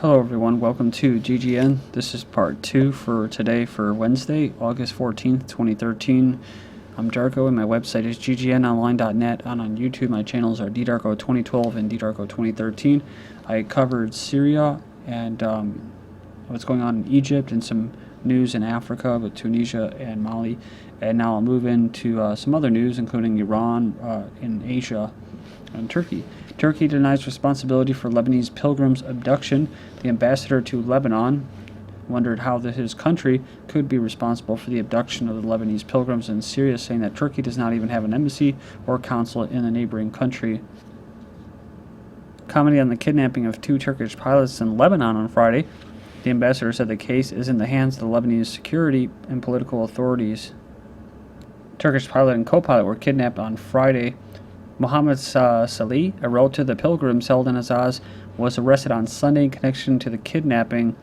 Hello everyone, welcome to GGN. This is part 2 for today for Wednesday, August 14th, 2013. I'm Darko and my website is ggnonline.net, and on YouTube my channels are ddarko2012 and ddarko2013. I covered Syria and what's going on in Egypt and some news in Africa with Tunisia and Mali, and now I'll move into some other news including Iran in Asia and Turkey. Turkey denies responsibility for Lebanese pilgrims' abduction. The ambassador to Lebanon wondered how his country could be responsible for the abduction of the Lebanese pilgrims in Syria, saying that Turkey does not even have an embassy or consulate in the neighboring country. Commenting on the kidnapping of 2 Turkish pilots in Lebanon on Friday, the ambassador said the case is in the hands of the Lebanese security and political authorities. Turkish pilot and co-pilot were kidnapped on Friday. Mohammed Salih, a relative of the pilgrims held in Azaz, was arrested on Sunday in connection to the kidnapping.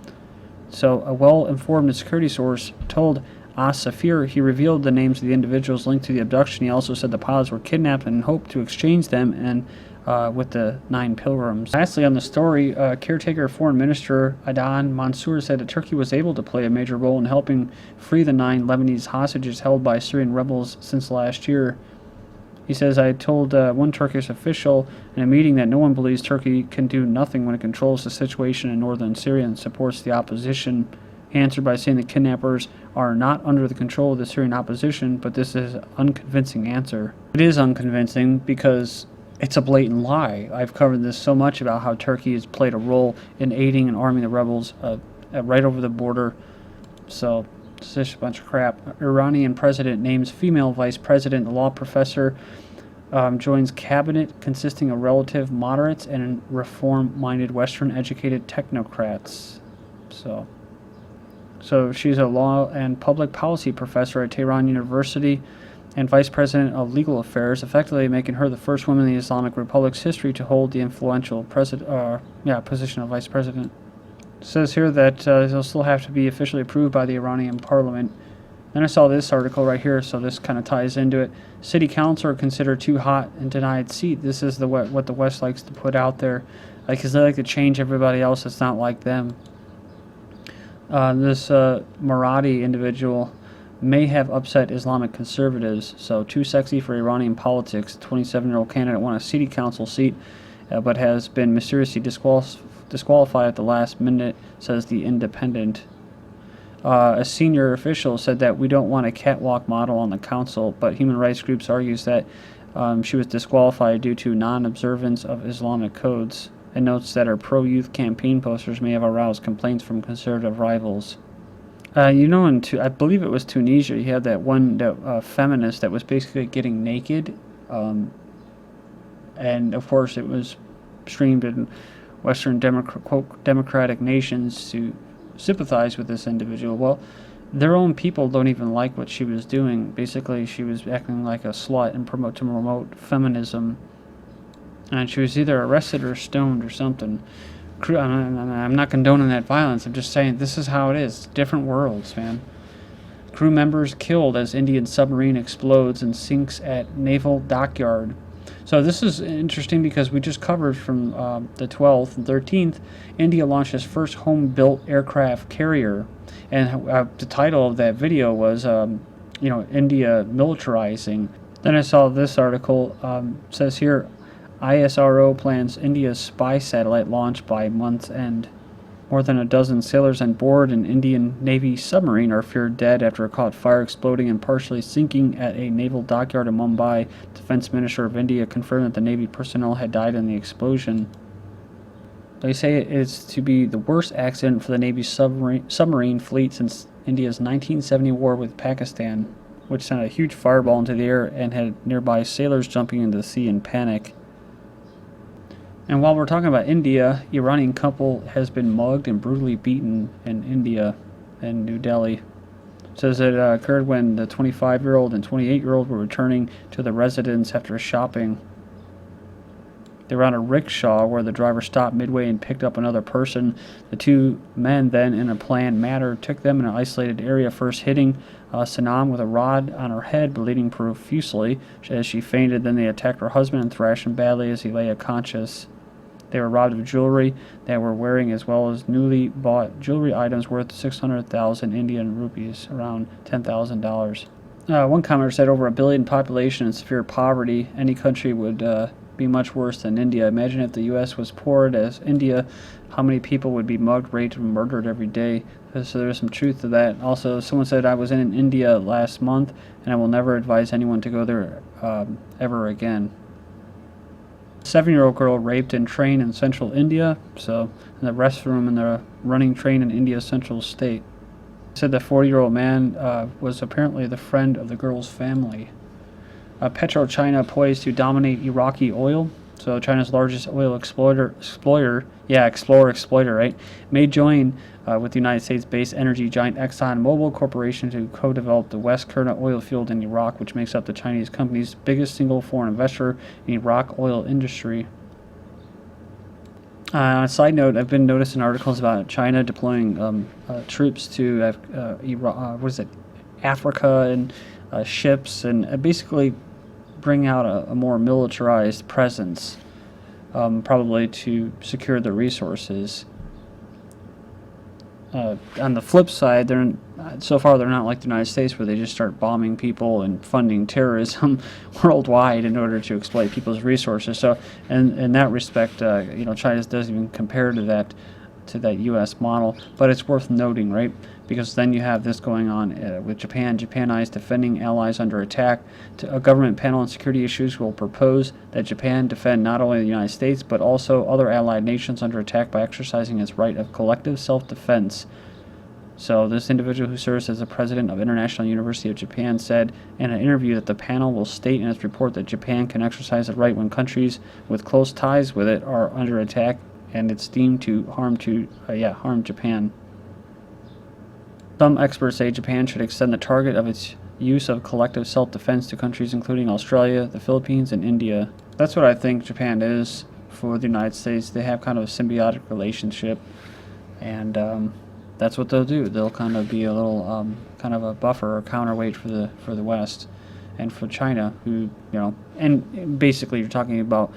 So a well-informed security source told As-Safir he revealed the names of the individuals linked to the abduction. He also said the pilots were kidnapped and hoped to exchange them with the 9 pilgrims. Lastly on the story, caretaker Foreign Minister Adnan Mansour said that Turkey was able to play a major role in helping free the 9 Lebanese hostages held by Syrian rebels since last year. He says, I told one Turkish official in a meeting that no one believes Turkey can do nothing when it controls the situation in northern Syria and supports the opposition. He answered by saying the kidnappers are not under the control of the Syrian opposition, but this is an unconvincing answer. It is unconvincing because it's a blatant lie. I've covered this so much about how Turkey has played a role in aiding and arming the rebels right over the border. So it's just a bunch of crap. Iranian president names female vice president. The law professor joins cabinet consisting of relative moderates and reform-minded Western-educated technocrats. So she's a law and public policy professor at Tehran University and vice president of legal affairs, effectively making her the first woman in the Islamic Republic's history to hold the influential position of vice president. It says here that they'll still have to be officially approved by the Iranian parliament. Then I saw this article right here, so this kind of ties into it. City council are considered too hot and denied seat. This is what the West likes to put out there, because they like to change everybody else that's not like them. This Marathi individual may have upset Islamic conservatives, so too sexy for Iranian politics. 27-year-old candidate won a city council seat, but has been mysteriously disqualified at the last minute, says The Independent. A senior official said that we don't want a catwalk model on the council, but human rights groups argues that she was disqualified due to non-observance of Islamic codes, and notes that her pro-youth campaign posters may have aroused complaints from conservative rivals. I believe it was Tunisia, you had that one feminist that was basically getting naked, and of course it was streamed in Western democratic nations to sympathize with this individual. Well, their own people don't even like what she was doing. Basically, she was acting like a slut and promote feminism, and she was either arrested or stoned or something. I'm not condoning that violence. I'm just saying this is how it is. Different worlds, man. Crew members killed as Indian submarine explodes and sinks at naval dockyard. So this is interesting because we just covered from the 12th and 13th, India launched its first home-built aircraft carrier, and the title of that video was, India militarizing. Then I saw this article, says here, ISRO plans India's spy satellite launch by month's end. More than a dozen sailors on board an Indian Navy submarine are feared dead after it caught fire, exploding and partially sinking at a naval dockyard in Mumbai. Defense Minister of India confirmed that the Navy personnel had died in the explosion. They say it is to be the worst accident for the Navy's submarine fleet since India's 1970 war with Pakistan, which sent a huge fireball into the air and had nearby sailors jumping into the sea in panic. And while we're talking about India, Iranian couple has been mugged and brutally beaten in India and New Delhi. It says it occurred when the 25-year-old and 28-year-old were returning to the residence after shopping. They were on a rickshaw where the driver stopped midway and picked up another person. The 2 men then, in a planned manner, took them in an isolated area, first hitting Sanam with a rod on her head, bleeding profusely as she fainted. Then they attacked her husband and thrashed him badly as he lay unconscious. They were robbed of jewelry they were wearing, as well as newly bought jewelry items worth 600,000 Indian rupees, around $10,000. One commenter said, over 1 billion population and severe poverty, any country would be much worse than India. Imagine if the U.S. was poor as India, how many people would be mugged, raped, and murdered every day. So there's some truth to that. Also, someone said, I was in India last month, and I will never advise anyone to go there ever again. 7-year-old girl raped in train in central India, so in the restroom in the running train in India's central state. Said the 40-year-old man was apparently the friend of the girl's family. PetroChina poised to dominate Iraqi oil. So China's largest oil explorer, right, may join with the United States-based energy giant ExxonMobil Corporation to co-develop the West Kurna oil field in Iraq, which makes up the Chinese company's biggest single foreign investor in Iraq oil industry. On a side note, I've been noticing articles about China deploying troops to Africa and ships, and basically bring out a more militarized presence, probably to secure the resources. On the flip side, so far they're not like the United States, where they just start bombing people and funding terrorism worldwide in order to exploit people's resources. So, in that respect, China doesn't even compare to that U.S. model. But it's worth noting, right? Because then you have this going on with Japan. Japan is defending allies under attack. A government panel on security issues will propose that Japan defend not only the United States, but also other allied nations under attack by exercising its right of collective self-defense. So this individual, who serves as the president of International University of Japan, said in an interview that the panel will state in its report that Japan can exercise the right when countries with close ties with it are under attack, and it's deemed to harm Japan. Some experts say Japan should extend the target of its use of collective self-defense to countries including Australia, the Philippines, and India. That's what I think Japan is for the United States. They have kind of a symbiotic relationship, and that's what they'll do. They'll kind of be a little kind of a buffer or counterweight for the West and for China, who, and basically you're talking about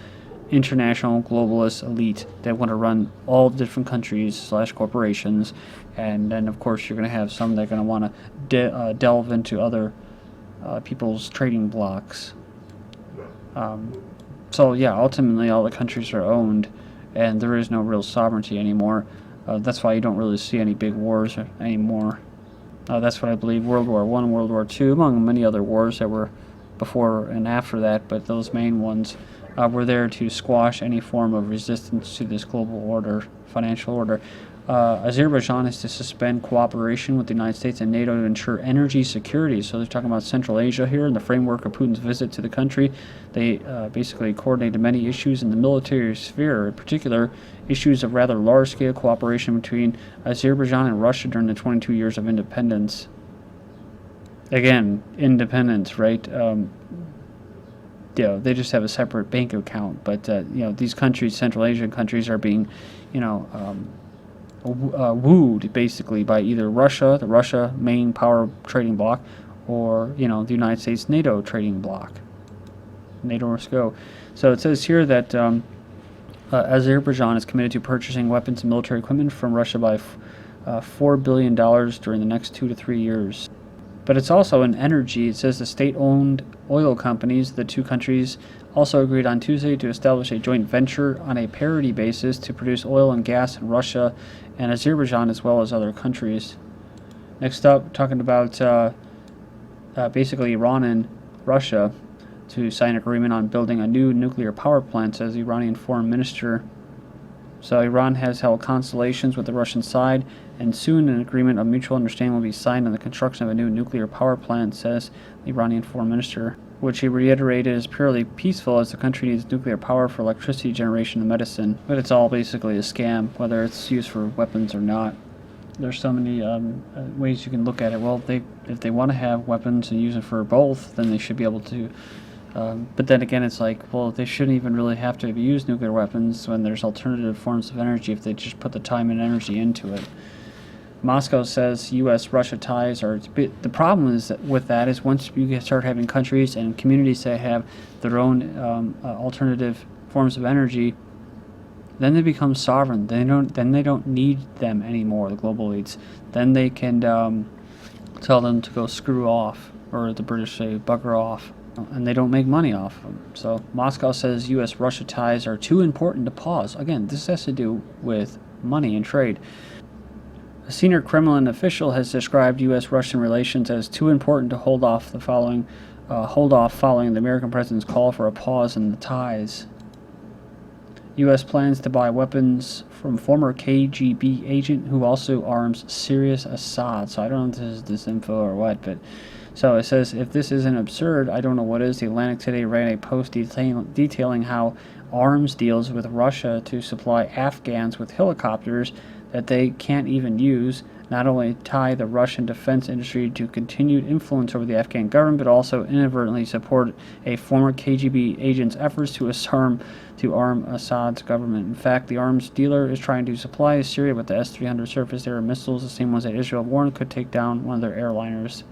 international globalist elite that want to run all different countries / corporations, and then of course you're going to have some that are going to want to delve into other people's trading blocks. So yeah, ultimately all the countries are owned, and there is no real sovereignty anymore. That's why you don't really see any big wars anymore. That's what I believe World War I, World War II, among many other wars that were before and after that, but those main ones were there to squash any form of resistance to this global order, financial order. Azerbaijan is to suspend cooperation with the United States and NATO to ensure energy security. So they're talking about Central Asia here in the framework of Putin's visit to the country. They basically coordinated many issues in the military sphere, in particular issues of rather large-scale cooperation between Azerbaijan and Russia during the 22 years of independence. Again, independence, right? They just have a separate bank account, but these countries, Central Asian countries, are being, wooed basically by either Russia, the Russia main power trading bloc, or the United States NATO trading bloc. NATO must go. So it says here that Azerbaijan is committed to purchasing weapons and military equipment from Russia by $4 billion during the next 2 to 3 years. But it's also in energy. It says the state-owned oil companies, the two countries, also agreed on Tuesday to establish a joint venture on a parity basis to produce oil and gas in Russia and Azerbaijan, as well as other countries. Next up, talking about basically Iran and Russia to sign an agreement on building a new nuclear power plant, says the Iranian foreign minister. So Iran has held consultations with the Russian side, and soon an agreement of mutual understanding will be signed on the construction of a new nuclear power plant, says the Iranian foreign minister, which he reiterated is purely peaceful as the country needs nuclear power for electricity generation and medicine. But it's all basically a scam, whether it's used for weapons or not. There's so many ways you can look at it. Well, if they want to have weapons and use it for both, then they should be able to. But then again, it's like, well, they shouldn't even really have to use nuclear weapons when there's alternative forms of energy if they just put the time and energy into it. Moscow says U.S.-Russia ties are... The problem is with that is once you start having countries and communities that have their own alternative forms of energy, then they become sovereign. Then they don't need them anymore, the global elites. Then they can tell them to go screw off, or the British say bugger off, and they don't make money off them. So Moscow says U.S.-Russia ties are too important to pause. Again, this has to do with money and trade. A senior Kremlin official has described U.S.-Russian relations as too important to hold off following the American president's call for a pause in the ties. U.S. plans to buy weapons from former KGB agent who also arms Syria's Assad. So I don't know if this is disinfo or what, but so it says, if this isn't absurd, I don't know what is. The Atlantic today ran a post detailing how arms deals with Russia to supply Afghans with helicopters that they can't even use not only tie the Russian defense industry to continued influence over the Afghan government, but also inadvertently support a former KGB agent's efforts to arm Assad's government. In fact, the arms dealer is trying to supply Syria with the S-300 surface-to-air missiles, the same ones that Israel warned could take down one of their airliners.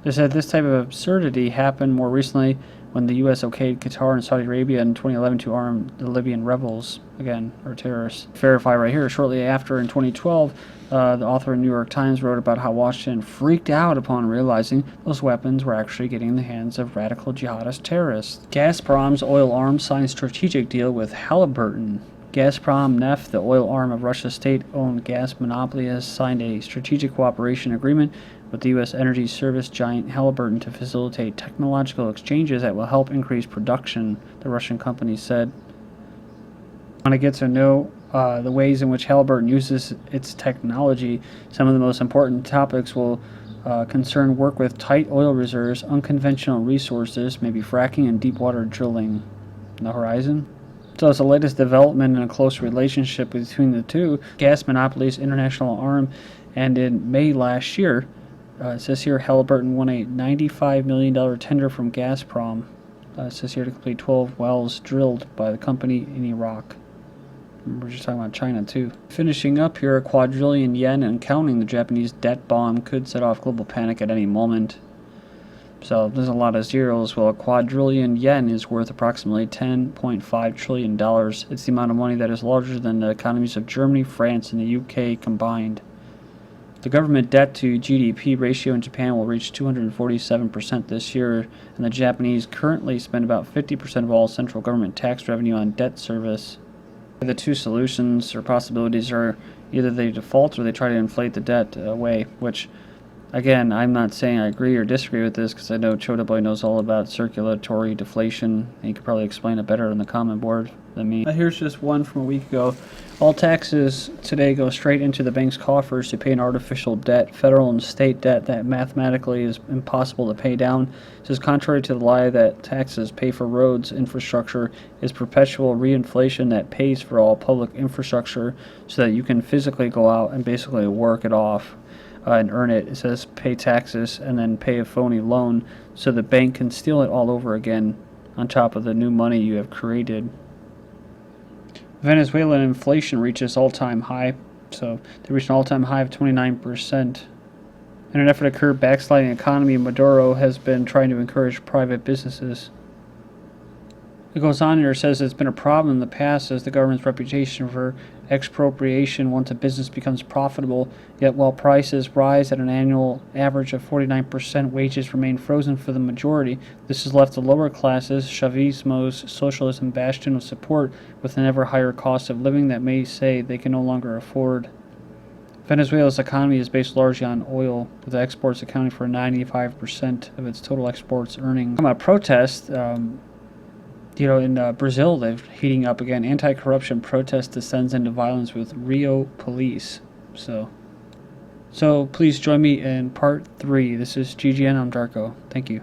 They said this type of absurdity happened more recently when the U.S. okayed Qatar and Saudi Arabia in 2011 to arm the Libyan rebels, again, or terrorists. Verify right here. Shortly after, in 2012, the author of New York Times wrote about how Washington freaked out upon realizing those weapons were actually getting in the hands of radical jihadist terrorists. Gazprom's oil arm signed strategic deal with Halliburton. Gazprom Neft, the oil arm of Russia's state-owned gas monopoly, has signed a strategic cooperation agreement with the U.S. energy service giant Halliburton to facilitate technological exchanges that will help increase production, the Russian company said. Want to get to know the ways in which Halliburton uses its technology. Some of the most important topics will concern work with tight oil reserves, unconventional resources, maybe fracking and deep water drilling on the horizon. So it's the latest development in a close relationship between the two gas monopolies' international arm, and in May last year, it says here Halliburton won a $95 million tender from Gazprom. It says here to complete 12 wells drilled by the company in Iraq. We're just talking about China too. Finishing up here, a quadrillion yen and counting. The Japanese debt bomb could set off global panic at any moment. So there's a lot of zeros. Well, a quadrillion yen is worth approximately $10.5 trillion. It's the amount of money that is larger than the economies of Germany, France, and the UK combined. The government debt to GDP ratio in Japan will reach 247% this year, and the Japanese currently spend about 50% of all central government tax revenue on debt service. The two solutions or possibilities are either they default or they try to inflate the debt away, which, again, I'm not saying I agree or disagree with this because I know Chota Boy knows all about circulatory deflation, and he could probably explain it better on the comment board than me. Here's just one from a week ago. All taxes today go straight into the bank's coffers to pay an artificial debt, federal and state debt that mathematically is impossible to pay down. This is contrary to the lie that taxes pay for roads infrastructure is perpetual reinflation that pays for all public infrastructure so that you can physically go out and basically work it off and earn it. It says pay taxes and then pay a phony loan so the bank can steal it all over again on top of the new money you have created. Venezuelan inflation reaches all-time high. So they reached an all-time high of 29%. In an effort to curb backsliding economy, Maduro has been trying to encourage private businesses. It goes on here, it says it's been a problem in the past as the government's reputation for expropriation once a business becomes profitable, yet while prices rise at an annual average of 49%, wages remain frozen for the majority. This has left the lower classes, Chavismo's socialism bastion of support, with an ever higher cost of living that may say they can no longer afford. Venezuela's economy is based largely on oil, with exports accounting for 95% of its total exports earnings. Talking about protests, in Brazil, they're heating up again. Anti-corruption protest descends into violence with Rio police. So please join me in part 3. This is GGN. I'm Darko. Thank you.